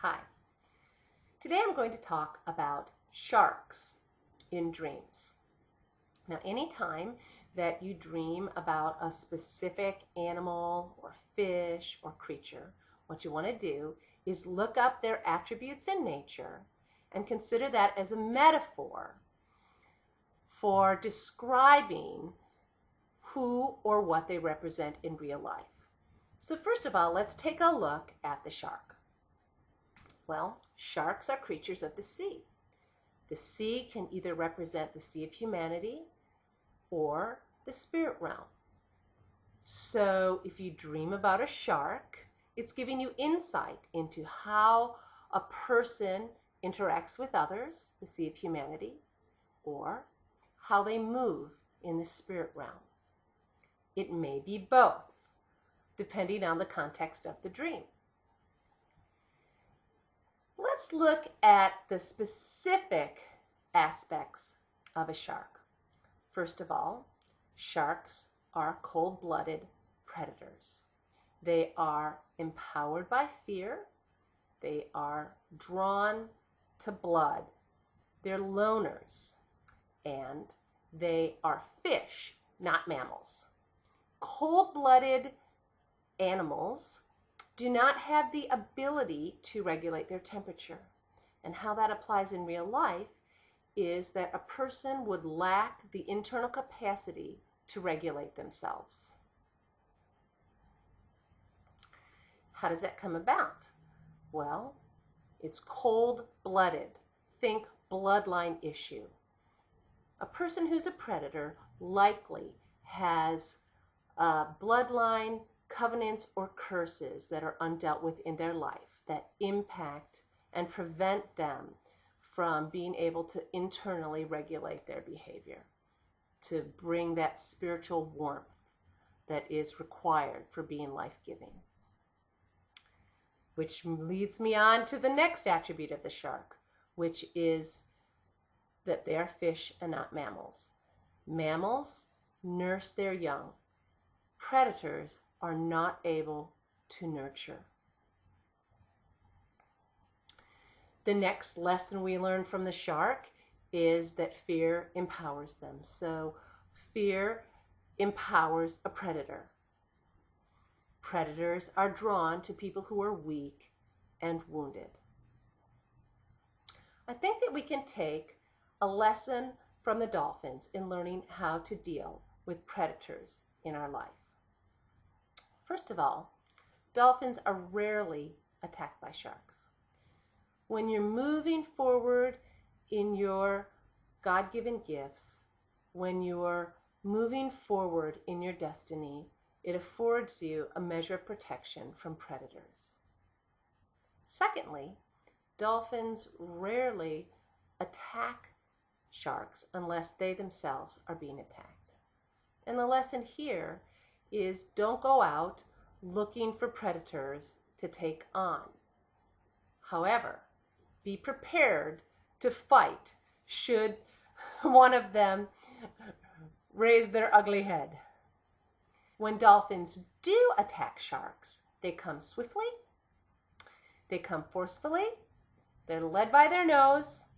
Hi. Today I'm going to talk about sharks in dreams. Now, anytime that you dream about a specific animal or fish or creature, what you want to do is look up their attributes in nature and consider that as a metaphor for describing who or what they represent in real life. So first of all, let's take a look at the shark. Well, sharks are creatures of the sea. The sea can either represent the sea of humanity or the spirit realm. So if you dream about a shark, it's giving you insight into how a person interacts with others, the sea of humanity, or how they move in the spirit realm. It may be both, depending on the context of the dream. Let's look at the specific aspects of a shark. First of all, sharks are cold-blooded predators. They are empowered by fear. They are drawn to blood. They're loners, and they are fish, not mammals. Cold-blooded animals do not have the ability to regulate their temperature. And how that applies in real life is that a person would lack the internal capacity to regulate themselves. How does that come about? Well, it's cold-blooded. Think bloodline issue. A person who's a predator likely has bloodline covenants or curses that are undealt with in their life that impact and prevent them from being able to internally regulate their behavior, to bring that spiritual warmth that is required for being life-giving. Which leads me on to the next attribute of the shark, which is that they are fish and not mammals. Mammals nurse their young. Predators are not able to nurture. The next lesson we learn from the shark is that fear empowers them. So fear empowers a predator. Predators are drawn to people who are weak and wounded. I think that we can take a lesson from the dolphins in learning how to deal with predators in our life. First of all, dolphins are rarely attacked by sharks. When you're moving forward in your God-given gifts, when you're moving forward in your destiny, it affords you a measure of protection from predators. Secondly, dolphins rarely attack sharks unless they themselves are being attacked. And the lesson here is don't go out looking for predators to take on. However, be prepared to fight should one of them raise their ugly head. When dolphins do attack sharks, they come swiftly, they come forcefully, they're led by their nose,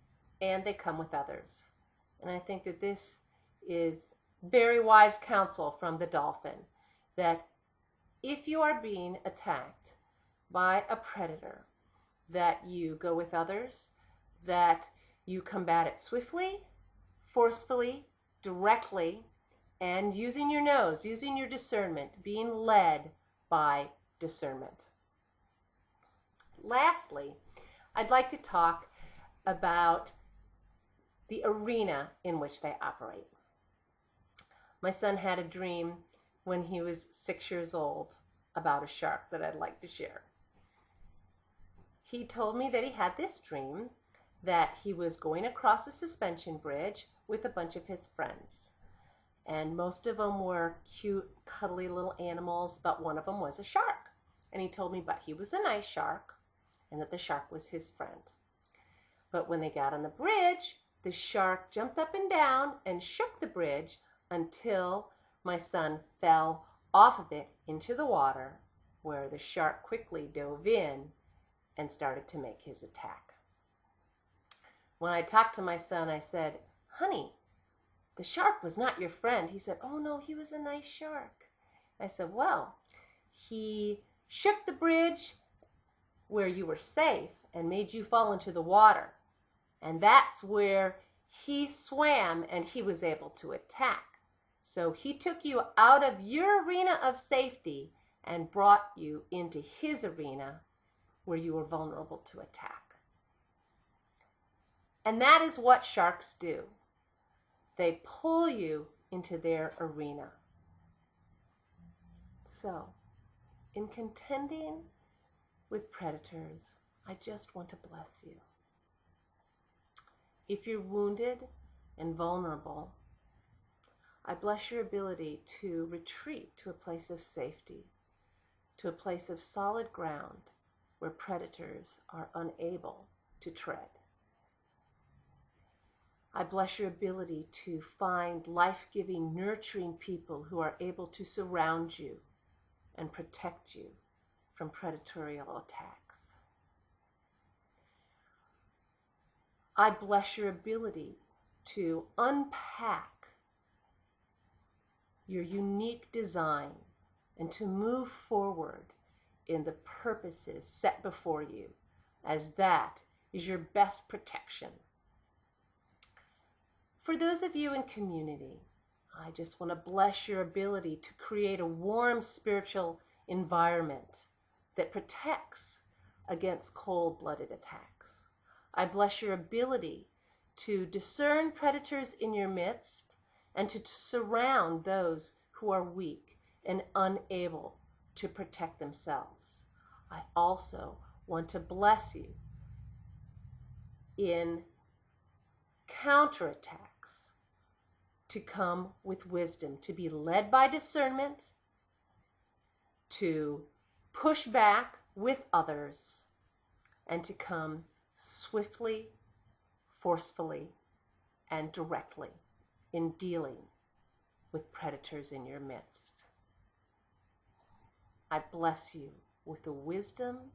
and they come with others. And I think that this is very wise counsel from the dolphin, that if you are being attacked by a predator, that you go with others, that you combat it swiftly, forcefully, directly, and using your nose, using your discernment, being led by discernment. Lastly, I'd like to talk about the arena in which they operate. My son had a dream when he was 6 years old about a shark that I'd like to share. He told me that he had this dream that he was going across a suspension bridge with a bunch of his friends. And most of them were cute, cuddly little animals, but one of them was a shark. And he told me, but he was a nice shark, and that the shark was his friend. But when they got on the bridge, the shark jumped up and down and shook the bridge until my son fell off of it into the water, where the shark quickly dove in and started to make his attack. When I talked to my son, I said, "Honey, the shark was not your friend." He said, "Oh no, he was a nice shark." I said, "Well, he shook the bridge where you were safe and made you fall into the water. And that's where he swam and he was able to attack. So he took you out of your arena of safety and brought you into his arena where you were vulnerable to attack." And that is what sharks do. They pull you into their arena. So, in contending with predators, I just want to bless you. If you're wounded and vulnerable, I bless your ability to retreat to a place of safety, to a place of solid ground where predators are unable to tread. I bless your ability to find life-giving, nurturing people who are able to surround you and protect you from predatory attacks. I bless your ability to unpack your unique design and to move forward in the purposes set before you, as that is your best protection. For those of you in community, I just want to bless your ability to create a warm spiritual environment that protects against cold-blooded attacks. I bless your ability to discern predators in your midst and to surround those who are weak and unable to protect themselves. I also want to bless you in counterattacks to come with wisdom, to be led by discernment, to push back with others, and to come swiftly, forcefully, and directly in dealing with predators in your midst. I bless you with the wisdom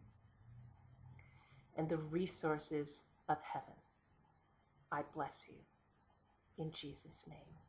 and the resources of heaven. I bless you in Jesus' name.